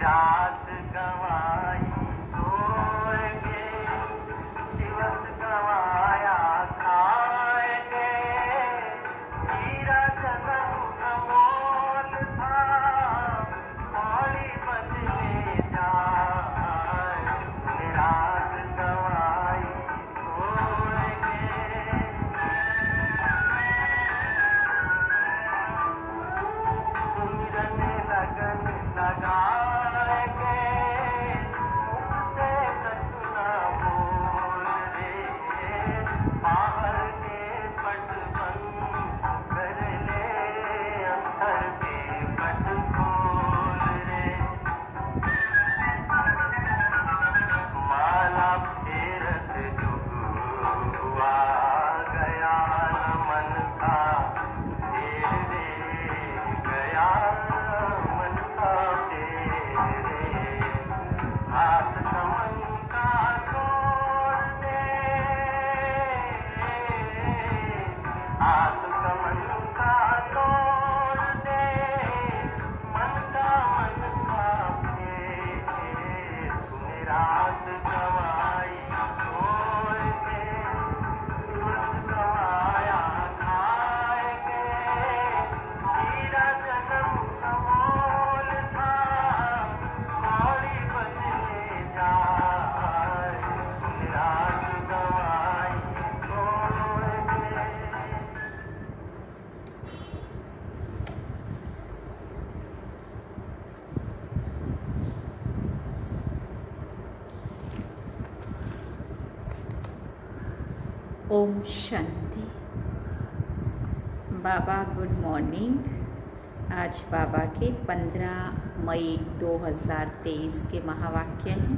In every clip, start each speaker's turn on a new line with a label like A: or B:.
A: रात गवाई सोएंगे, दिवस गवाया खाएंगे। हीरा जन्म अमोल था, मौली बदले जाए। रात गवाई सोएंगे, सुमिरन लगन लगाएंगे। मुझसे कछु न बोल रे, बाहर के पट बंद कर ले, अंदर के पट खोल रे। माला फेरत जुग हुआ गया, मन का फेर रे गया, मन का फेर रे। हाथ कमन का तोड़ दे, हाथ कमन का तोड़ दे, मन का फेर। तूने रात गवाई सोएंगे, दिवस गवाया खाएंगे। हीरा जन्म अमोल था, मौली बदले जाए। तूने रात गवाई सोएंगे।
B: ओम शांति। बाबा गुड मॉर्निंग। आज बाबा के 15 मई 2023 के महावाक्य हैं।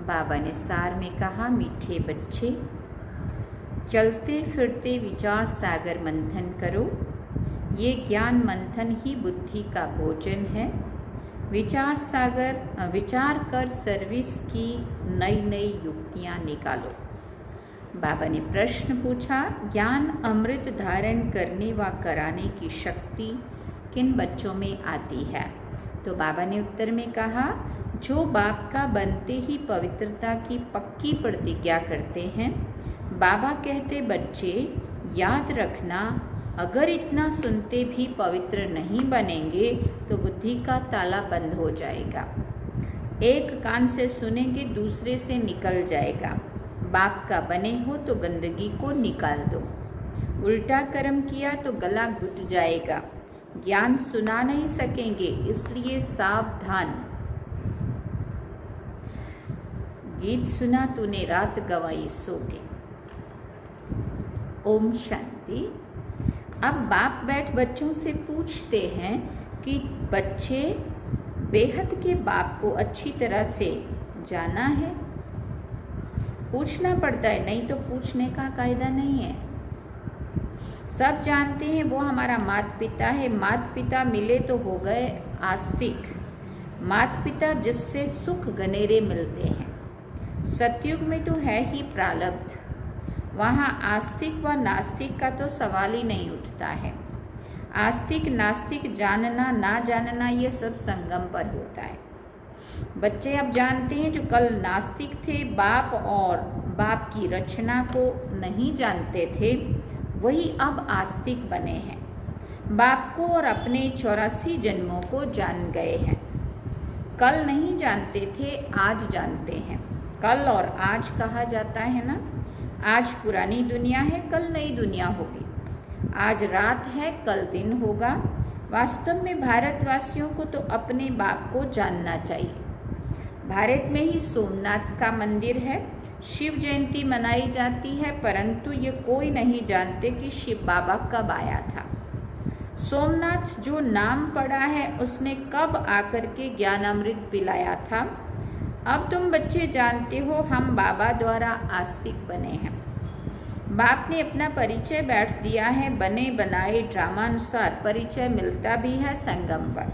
B: बाबा ने सार में कहा, मीठे बच्चे, चलते फिरते विचार सागर मंथन करो। ये ज्ञान मंथन ही बुद्धि का भोजन है। विचार कर सर्विस की नई नई युक्तियाँ निकालो। बाबा ने प्रश्न पूछा, ज्ञान अमृत धारण करने व कराने की शक्ति किन बच्चों में आती है? तो बाबा ने उत्तर में कहा, जो बाप का बनते ही पवित्रता की पक्की प्रतिज्ञा करते हैं। बाबा कहते, बच्चे याद रखना, अगर इतना सुनते भी पवित्र नहीं बनेंगे तो बुद्धि का ताला बंद हो जाएगा। एक कान से सुनेंगे, दूसरे से निकल जाएगा। बाप का बने हो तो गंदगी को निकाल दो। उल्टा कर्म किया तो गला घुट जाएगा। ज्ञान सुना नहीं सकेंगे, इसलिए सावधान। गीत सुना तूने रात गवाई सो के। ओम शांति। अब बाप बैठ बच्चों से पूछते हैं कि बच्चे, बेहद के बाप को अच्छी तरह से जाना है? पूछना पड़ता है, नहीं तो पूछने का कायदा नहीं है। सब जानते हैं वो हमारा माता पिता है। माता पिता मिले तो हो गए आस्तिक। माता पिता जिससे सुख गनेरे मिलते हैं। सतयुग में तो है ही प्रारब्ध, वहाँ आस्तिक व नास्तिक का तो सवाल ही नहीं उठता है। आस्तिक नास्तिक, जानना ना जानना, ये सब संगम पर होता है। बच्चे अब जानते हैं, जो कल नास्तिक थे, बाप और बाप की रचना को नहीं जानते थे, वही अब आस्तिक बने हैं। बाप को और अपने 84 जन्मों को जान गए हैं। कल नहीं जानते थे, आज जानते हैं। कल और आज कहा जाता है ना। आज पुरानी दुनिया है, कल नई दुनिया होगी। आज रात है, कल दिन होगा। वास्तव में भारतवासियों को तो अपने बाप को जानना चाहिए। भारत में ही सोमनाथ का मंदिर है। शिव जयंती मनाई जाती है, परंतु ये कोई नहीं जानते कि शिव बाबा कब आया था। सोमनाथ जो नाम पड़ा है, उसने कब आकर के ज्ञान अमृत पिलाया था। अब तुम बच्चे जानते हो, हम बाबा द्वारा आस्तिक बने हैं। बाप ने अपना परिचय बैठ दिया है। बने बनाए ड्रामा अनुसार परिचय मिलता भी है संगम पर।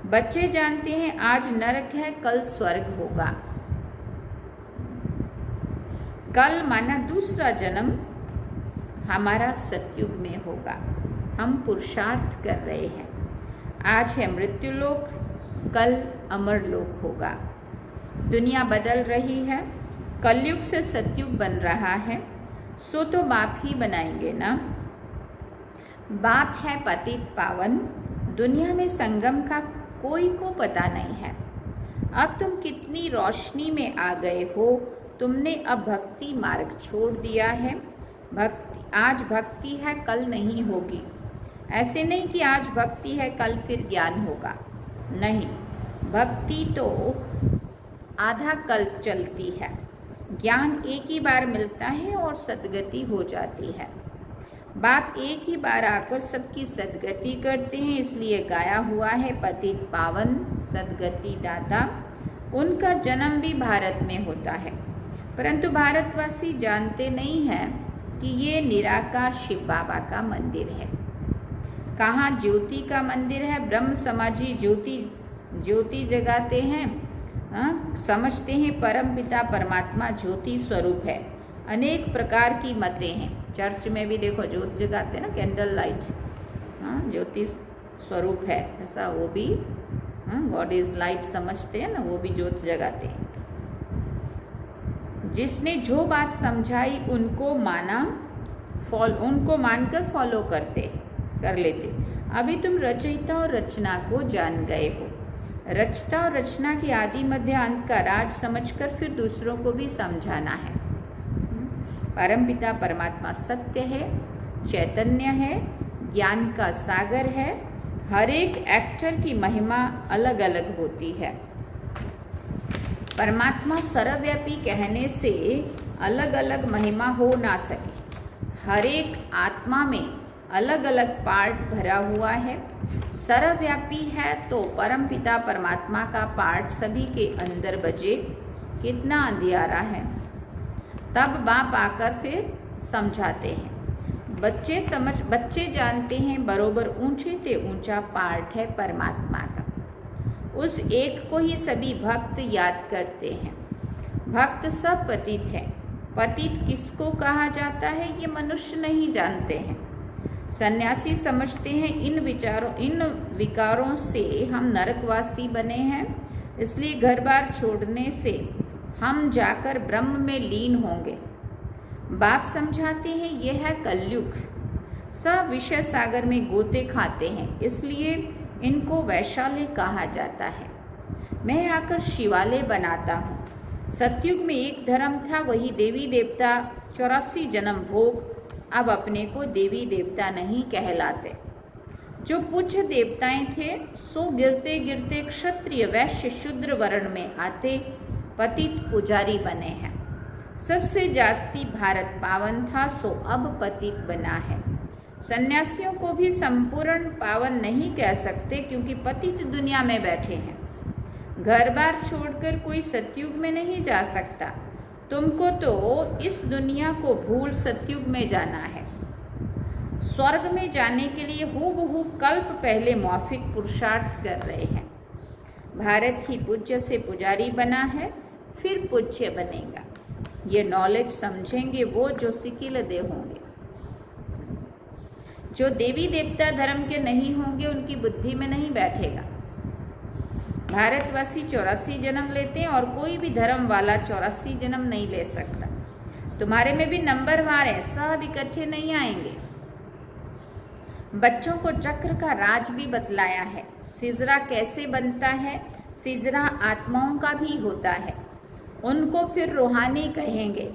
B: बच्चे जानते हैं, आज नरक है, कल स्वर्ग होगा। कल माना दूसरा जन्म हमारा सतयुग में होगा। हम पुरुषार्थ कर रहे हैं। आज है मृत्युलोक, कल अमरलोक होगा। दुनिया बदल रही है, कलयुग से सतयुग बन रहा है, सो तो बाप ही बनाएंगे ना। बाप है पतित पावन, दुनिया में संगम का कोई को पता नहीं है। अब तुम कितनी रोशनी में आ गए हो, तुमने अब भक्ति मार्ग छोड़ दिया है। आज भक्ति है कल नहीं होगी। ऐसे नहीं कि आज भक्ति है कल फिर ज्ञान होगा, नहीं। भक्ति तो आधा कल्प चलती है, ज्ञान एक ही बार मिलता है और सद्गति हो जाती है। बाप एक ही बार आकर सबकी सद्गति करते हैं, इसलिए गाया हुआ है पतित पावन सद्गति दाता। उनका जन्म भी भारत में होता है, परंतु भारतवासी जानते नहीं हैं कि ये निराकार शिव बाबा का मंदिर है। कहाँ ज्योति का मंदिर है, ब्रह्म समाजी ज्योति जगाते हैं, समझते हैं परम पिता परमात्मा ज्योति स्वरूप है। अनेक प्रकार की मतें हैं, चर्च में भी देखो ज्योत जगाते हैं ना, कैंडल लाइट, ज्योति स्वरूप है ऐसा वो भी गॉड इज लाइट समझते हैं ना, वो भी ज्योत जगाते हैं। जिसने जो बात समझाई उनको मानकर फॉलो कर लेते। अभी तुम रचयिता और रचना को जान गए हो। रचता और रचना की आदि मध्य अंत का राज समझकर फिर दूसरों को भी समझाना है। परमपिता परमात्मा सत्य है, चैतन्य है, ज्ञान का सागर है। हर एक एक्टर की महिमा अलग अलग होती है। परमात्मा सर्वव्यापी कहने से अलग अलग महिमा हो ना सके। हर एक आत्मा में अलग अलग पार्ट भरा हुआ है। सर्वव्यापी है तो परमपिता परमात्मा का पार्ट सभी के अंदर बजे, कितना अंधियारा है। तब बाप आकर फिर समझाते हैं। बच्चे जानते हैं बरोबर ऊंचे ते ऊंचा पार्ट है परमात्मा का। उस एक को ही सभी भक्त याद करते हैं। भक्त सब पतित है। पतित किसको कहा जाता है ये मनुष्य नहीं जानते हैं। सन्यासी समझते हैं इन विकारों से हम नरकवासी बने हैं, इसलिए घर बार छोड़ने से हम जाकर ब्रह्म में लीन होंगे। बाप समझाते हैं यह है कलयुग। सब विषय सागर में गोते खाते हैं, इसलिए इनको वैशाल्य कहा जाता है। मैं आकर शिवालय बनाता हूँ। सतयुग में एक धर्म था, वही देवी देवता 84 जन्म भोग। अब अपने को देवी देवता नहीं कहलाते। जो पूज्य देवताएं थे सो गिरते गिरते क्षत्रिय वैश्य शूद्र वर्ण में आते पतित पुजारी बने हैं। सबसे जास्ती भारत पावन था सो अब पतित बना है। सन्यासियों को भी संपूर्ण पावन नहीं कह सकते क्योंकि पतित दुनिया में बैठे हैं। घर बार छोड़कर कोई सतयुग में नहीं जा सकता। तुमको तो इस दुनिया को भूल सतयुग में जाना है। स्वर्ग में जाने के लिए हूबहू कल्प पहले मौफिक पुरुषार्थ कर रहे हैं। भारत ही पूज्य से पुजारी बना है, फिर पूज्य बनेगा। ये नॉलेज समझेंगे वो जो सिकिलदे होंगे। जो देवी देवता धर्म के नहीं होंगे उनकी बुद्धि में नहीं बैठेगा। भारतवासी 84 जन्म लेते हैं और कोई भी धर्म वाला 84 जन्म नहीं ले सकता। तुम्हारे में भी नंबरवार है, सब इकट्ठे नहीं आएंगे। बच्चों को चक्र का राज भी बतलाया है। सिजरा कैसे बनता है, सिजरा आत्माओं का भी होता है, उनको फिर रूहानी कहेंगे।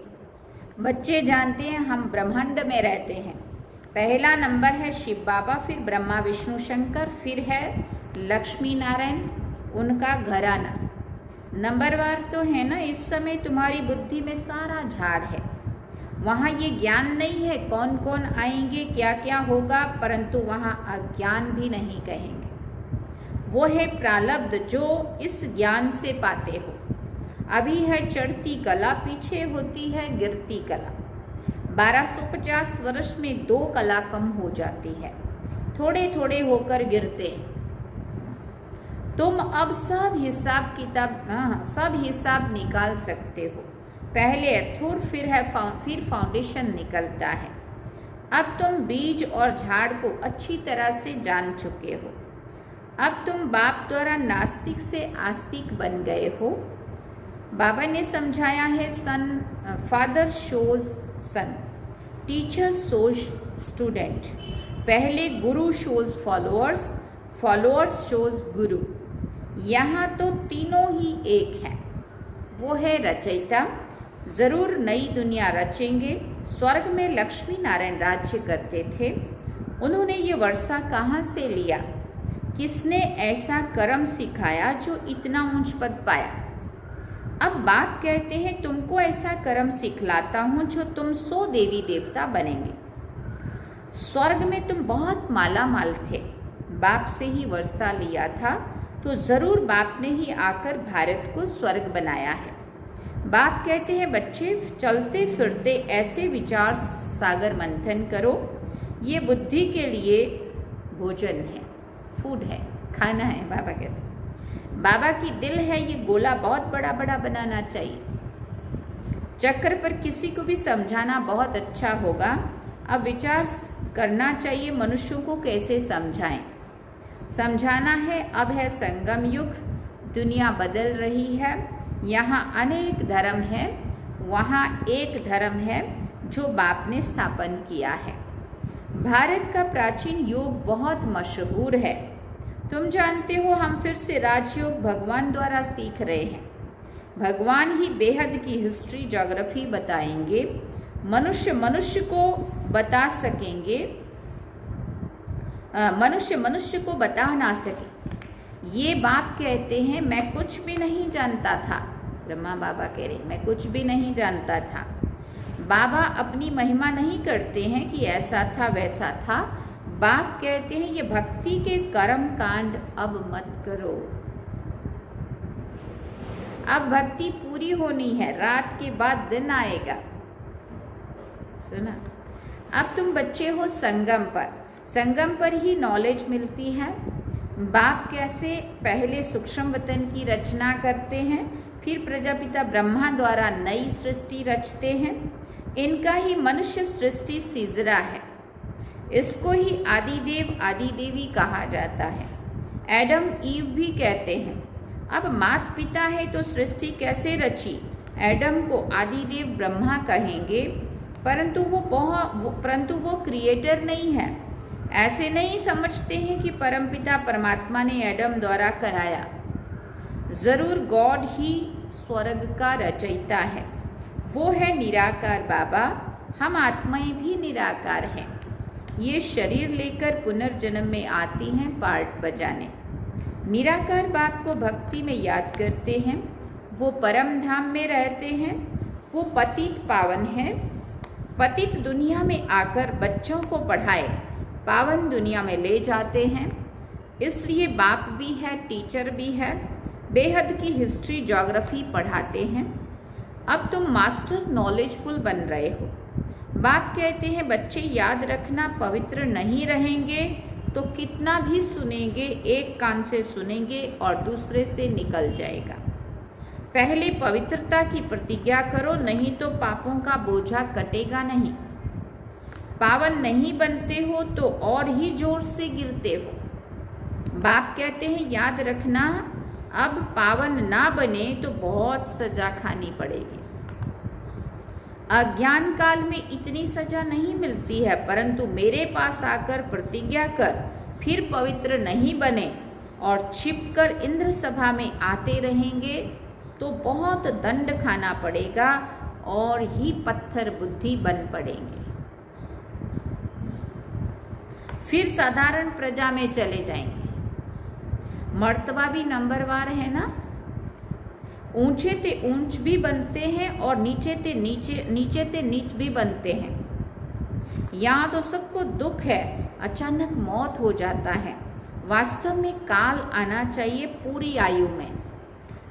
B: बच्चे जानते हैं हम ब्रह्मांड में रहते हैं। पहला नंबर है शिव बाबा, फिर ब्रह्मा विष्णु शंकर, फिर है लक्ष्मी नारायण, उनका घराना। नंबरवार तो है ना। इस समय तुम्हारी बुद्धि में सारा झाड़ है। वहाँ ये ज्ञान नहीं है कौन कौन आएंगे क्या क्या होगा, परंतु वहाँ अज्ञान भी नहीं कहेंगे। वो है प्रारब्ध जो इस ज्ञान से पाते हो। अभी है चढ़ती कला, पीछे होती है गिरती कला। 1250 वर्ष में 2 कला कम हो जाती है, थोड़े थोड़े होकर गिरते। तुम अब सब हिसाब निकाल सकते हो। पहले अथुर फिर फाउंडेशन निकलता है। अब तुम बीज और झाड़ को अच्छी तरह से जान चुके हो। अब तुम बाप द्वारा नास्तिक से आस्तिक बन गए हो। बाबा ने समझाया है, फादर शोज सन, टीचर शोज स्टूडेंट। पहले गुरु शोज फॉलोअर्स, फॉलोअर्स शोज गुरु। यहाँ तो तीनों ही एक हैं। वो है रचयिता, ज़रूर नई दुनिया रचेंगे। स्वर्ग में लक्ष्मी नारायण राज्य करते थे। उन्होंने ये वर्षा कहाँ से लिया? किसने ऐसा कर्म सिखाया जो इतना ऊंच पद पाया? अब बाप कहते हैं, तुमको ऐसा कर्म सिखलाता हूँ जो तुम 100 देवी देवता बनेंगे। स्वर्ग में तुम बहुत माला माल थे, बाप से ही वर्षा लिया था, तो ज़रूर बाप ने ही आकर भारत को स्वर्ग बनाया है। बाप कहते हैं, बच्चे चलते फिरते ऐसे विचार सागर मंथन करो। ये बुद्धि के लिए भोजन है, फूड है, खाना है। बाबा कहते हैं, बाबा की दिल है, ये गोला बहुत बड़ा बड़ा बनाना चाहिए। चक्र पर किसी को भी समझाना बहुत अच्छा होगा। अब विचार करना चाहिए मनुष्यों को कैसे समझाएं। समझाना है, अब है संगम युग, दुनिया बदल रही है। यहाँ अनेक धर्म है, वहाँ एक धर्म है जो बाप ने स्थापन किया है। भारत का प्राचीन योग बहुत मशहूर है। तुम जानते हो, हम फिर से राजयोग भगवान द्वारा सीख रहे हैं। भगवान ही बेहद की हिस्ट्री ज्योग्राफी बताएंगे। मनुष्य को बता सकेंगे, मनुष्य को बता ना सके। ये बाप कहते हैं, मैं कुछ भी नहीं जानता था। ब्रह्मा बाबा कह रहे, मैं कुछ भी नहीं जानता था। बाबा अपनी महिमा नहीं करते हैं कि ऐसा था वैसा था। बाप कहते हैं, ये भक्ति के कर्म कांड अब मत करो। अब भक्ति पूरी होनी है, रात के बाद दिन आएगा। सुना? अब तुम बच्चे हो संगम पर, संगम पर ही नॉलेज मिलती है। बाप कैसे पहले सूक्ष्म वतन की रचना करते हैं, फिर प्रजापिता ब्रह्मा द्वारा नई सृष्टि रचते हैं। इनका ही मनुष्य सृष्टि सिजरा है। इसको ही आदिदेव आदिदेवी कहा जाता है। एडम ईव भी कहते हैं। अब माता पिता है तो सृष्टि कैसे रची? एडम को आदिदेव ब्रह्मा कहेंगे, परंतु वो क्रिएटर नहीं है। ऐसे नहीं समझते हैं कि परमपिता परमात्मा ने एडम द्वारा कराया। जरूर गॉड ही स्वर्ग का रचयिता है। वो है निराकार बाबा। हम आत्माएं भी निराकार हैं। ये शरीर लेकर पुनर्जन्म में आती हैं पार्ट बजाने। निराकार बाप को भक्ति में याद करते हैं। वो परम धाम में रहते हैं। वो पतित पावन है। पतित दुनिया में आकर बच्चों को पढ़ाए पावन दुनिया में ले जाते हैं। इसलिए बाप भी है, टीचर भी है। बेहद की हिस्ट्री ज्योग्राफी पढ़ाते हैं। अब तुम मास्टर नॉलेजफुल बन रहे हो। बाप कहते हैं, बच्चे याद रखना, पवित्र नहीं रहेंगे तो कितना भी सुनेंगे, एक कान से सुनेंगे और दूसरे से निकल जाएगा। पहले पवित्रता की प्रतिज्ञा करो, नहीं तो पापों का बोझा कटेगा नहीं। पावन नहीं बनते हो तो और ही जोर से गिरते हो। बाप कहते हैं, याद रखना, अब पावन ना बने तो बहुत सजा खानी पड़ेगी। अज्ञान काल में इतनी सजा नहीं मिलती है, परंतु मेरे पास आकर प्रतिज्ञा कर फिर पवित्र नहीं बने और छिपकर इंद्र सभा में आते रहेंगे तो बहुत दंड खाना पड़ेगा और ही पत्थर बुद्धि बन पड़ेंगे। फिर साधारण प्रजा में चले जाएंगे। मर्तबा भी नंबरवार है ना। ऊंचे ते ऊंच भी बनते हैं और नीचे ते नीच भी बनते हैं। यहाँ तो सबको दुख है, अचानक मौत हो जाता है। वास्तव में काल आना चाहिए पूरी आयु में।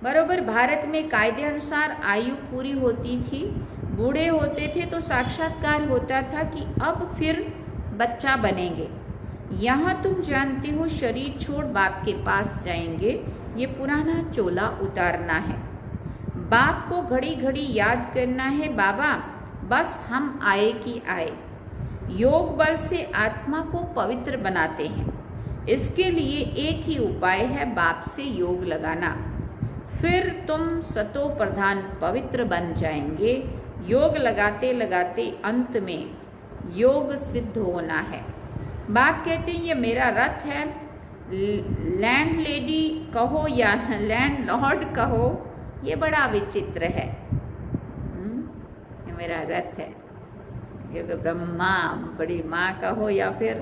B: बरोबर भारत में कायदे अनुसार आयु पूरी होती थी, बूढ़े होते थे तो साक्षात्कार होता था कि अब फिर बच्चा बनेंगे। यहाँ तुम जानते हो, शरीर छोड़ बाप के पास जाएंगे। ये पुराना चोला उतारना है। बाप को घड़ी घड़ी याद करना है, बाबा बस हम आए कि आए। योग बल से आत्मा को पवित्र बनाते हैं। इसके लिए एक ही उपाय है, बाप से योग लगाना। फिर तुम सतो प्रधान पवित्र बन जाएंगे। योग लगाते लगाते अंत में योग सिद्ध होना है। बाप कहते हैं ये मेरा रथ है, लैंड लेडी कहो या लैंड लॉर्ड कहो, ये बड़ा विचित्र है। ये मेरा रथ है, क्योंकि ब्रह्मा बड़ी माँ कहो या फिर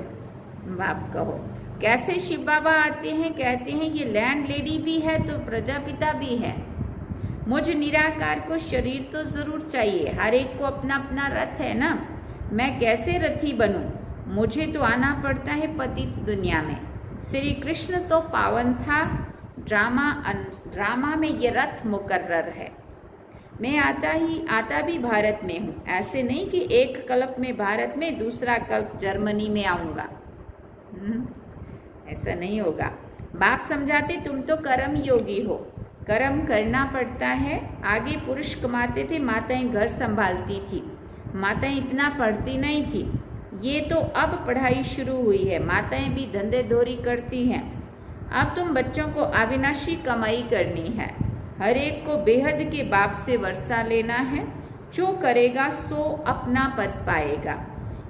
B: बाप कहो। कैसे शिव बाबा आते हैं, कहते हैं ये लैंड लेडी भी है तो प्रजापिता भी है। मुझ निराकार को शरीर तो जरूर चाहिए, हर एक को अपना अपना रथ है ना। मैं कैसे रथी बनूं? मुझे तो आना पड़ता है पतित दुनिया में। श्री कृष्ण तो पावन था, ड्रामा में ये रथ मुकर्रर है। मैं आता भी भारत में हूँ। ऐसे नहीं कि एक कल्प में भारत में, दूसरा कल्प जर्मनी में आऊँगा। ऐसा नहीं होगा। बाप समझाते तुम तो कर्म योगी हो, कर्म करना पड़ता है। आगे पुरुष कमाते थे, माताएं घर संभालती थी, माताएं इतना पढ़ती नहीं थी। ये तो अब पढ़ाई शुरू हुई है, माताएं भी धंधे धोरी करती हैं। अब तुम बच्चों को अविनाशी कमाई करनी है। हर एक को बेहद के बाप से वर्षा लेना है। जो करेगा सो अपना पद पाएगा।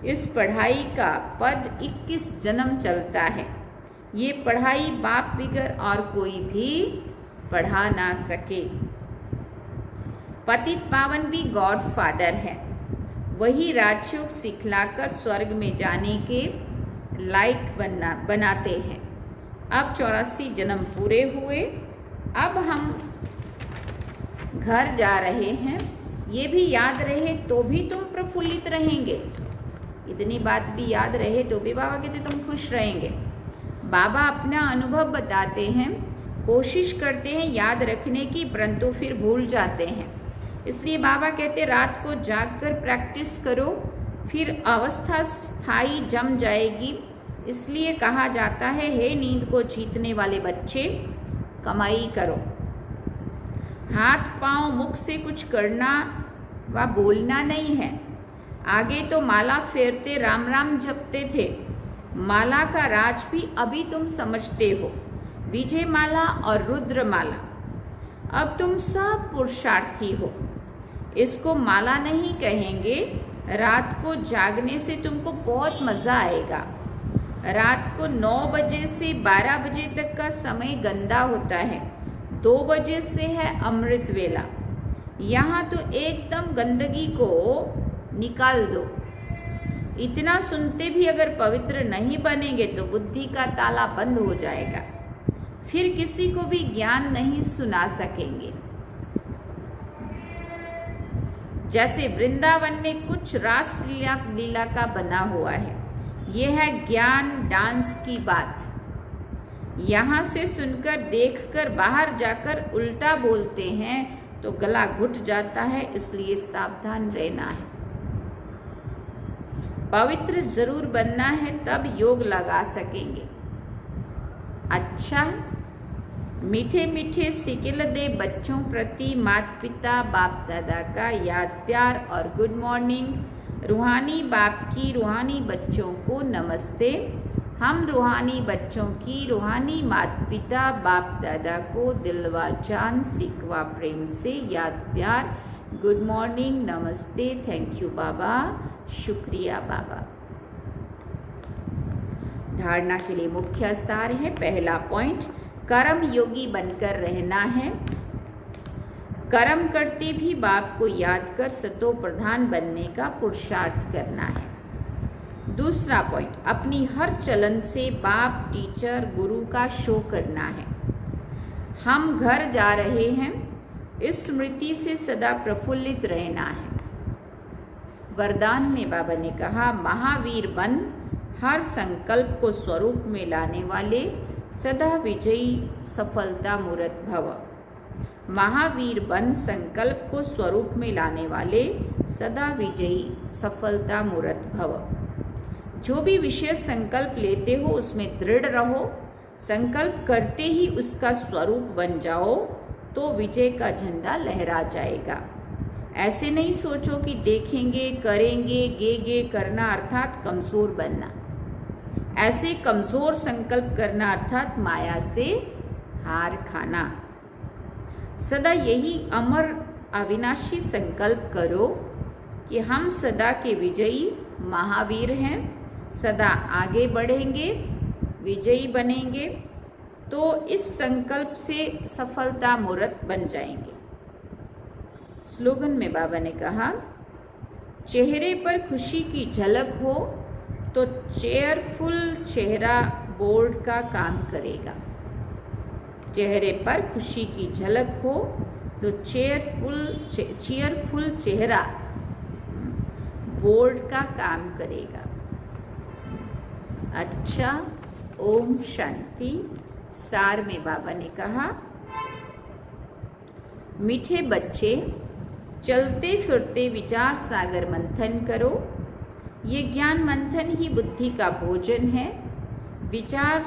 B: इस पढ़ाई का पद 21 जन्म चलता है। ये पढ़ाई बाप बिगर और कोई भी पढ़ा ना सके। पतित पावन भी गॉड फादर है, वही राजयोग सिखलाकर स्वर्ग में जाने के लायक बनाते हैं। अब 84 जन्म पूरे हुए, अब हम घर जा रहे हैं। ये भी याद रहे तो भी तुम प्रफुल्लित रहेंगे। इतनी बात भी याद रहे तो भी बाबा कहते तुम खुश रहेंगे। बाबा अपना अनुभव बताते हैं, कोशिश करते हैं याद रखने की, परंतु फिर भूल जाते हैं। इसलिए बाबा कहते रात को जागकर प्रैक्टिस करो, फिर अवस्था स्थायी जम जाएगी। इसलिए कहा जाता है हे नींद को जीतने वाले बच्चे, कमाई करो। हाथ पांव मुख से कुछ करना व बोलना नहीं है। आगे तो माला फेरते राम राम जपते थे। माला का राज भी अभी तुम समझते हो, विजय माला और रुद्र माला। अब तुम सब पुरुषार्थी हो। इसको माला नहीं कहेंगे। रात को जागने से तुमको बहुत मज़ा आएगा। रात को 9 बजे से 12 बजे तक का समय गंदा होता है। 2 बजे से है अमृत वेला। यहाँ तो एकदम गंदगी को निकाल दो। इतना सुनते भी अगर पवित्र नहीं बनेंगे तो बुद्धि का ताला बंद हो जाएगा, फिर किसी को भी ज्ञान नहीं सुना सकेंगे। जैसे वृंदावन में कुछ रास लीला का बना हुआ है, यह है ज्ञान डांस की बात। यहाँ से सुनकर देखकर बाहर जाकर उल्टा बोलते हैं तो गला घुट जाता है, इसलिए सावधान रहना है। पवित्र जरूर बनना है, तब योग लगा सकेंगे। अच्छा, मीठे मीठे सिकिल दे बच्चों प्रति माता पिता बाप दादा का याद प्यार और गुड मॉर्निंग। रूहानी बाप की रूहानी बच्चों को नमस्ते। हम रूहानी बच्चों की रूहानी माता पिता बाप दादा को दिलवा जान सिकवा प्रेम से याद प्यार, गुड मॉर्निंग, नमस्ते, थैंक यू बाबा, शुक्रिया बाबा। धारणा के लिए मुख्य सार है। पहला पॉइंट, कर्म योगी बनकर रहना है। कर्म करते भी बाप को याद कर सतो प्रधान बनने का पुरुषार्थ करना है। दूसरा पॉइंट, अपनी हर चलन से बाप टीचर गुरु का शो करना है। हम घर जा रहे हैं, इस स्मृति से सदा प्रफुल्लित रहना है। वरदान में बाबा ने कहा, महावीर बन हर संकल्प को स्वरूप में लाने वाले, सदा विजयी सफलता मूर्त भव। महावीर बन संकल्प को स्वरूप में लाने वाले, सदा विजयी सफलता मूर्त भव। जो भी विशेष संकल्प लेते हो उसमें दृढ़ रहो। संकल्प करते ही उसका स्वरूप बन जाओ तो विजय का झंडा लहरा जाएगा। ऐसे नहीं सोचो कि देखेंगे, करेंगे, गे करना अर्थात कमजोर बनना। ऐसे कमजोर संकल्प करना अर्थात माया से हार खाना। सदा यही अमर अविनाशी संकल्प करो कि हम सदा के विजयी महावीर हैं, सदा आगे बढ़ेंगे, विजयी बनेंगे। तो इस संकल्प से सफलता मूर्त बन जाएंगे। स्लोगन में बाबा ने कहा, चेहरे पर खुशी की झलक हो तो चेयरफुल चेहरा बोर्ड का काम करेगा। चेहरे पर खुशी की झलक हो तो चेयरफुल चेहरा बोर्ड का काम करेगा। अच्छा, ओम शांति। सार में बाबा ने कहा, मीठे बच्चे, चलते फिरते विचार सागर मंथन करो। ये ज्ञान मंथन ही बुद्धि का भोजन है। विचार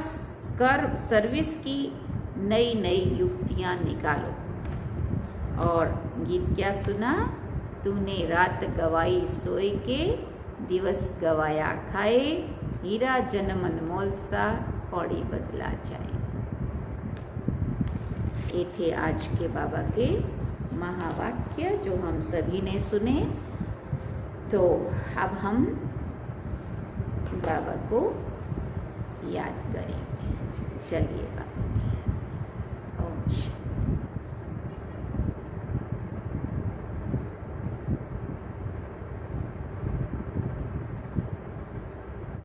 B: कर सर्विस की नई नई युक्तियां निकालो। और गीत क्या सुना? तूने रात गवाई सोए के, दिवस गवाया खाए, हीरा जन्म अनमोल सा कौड़ी बदला जाए। ये थे आज के बाबा के महावाक्य जो हम सभी ने सुने। तो अब हम बाबा को याद करेंगे। चलिए।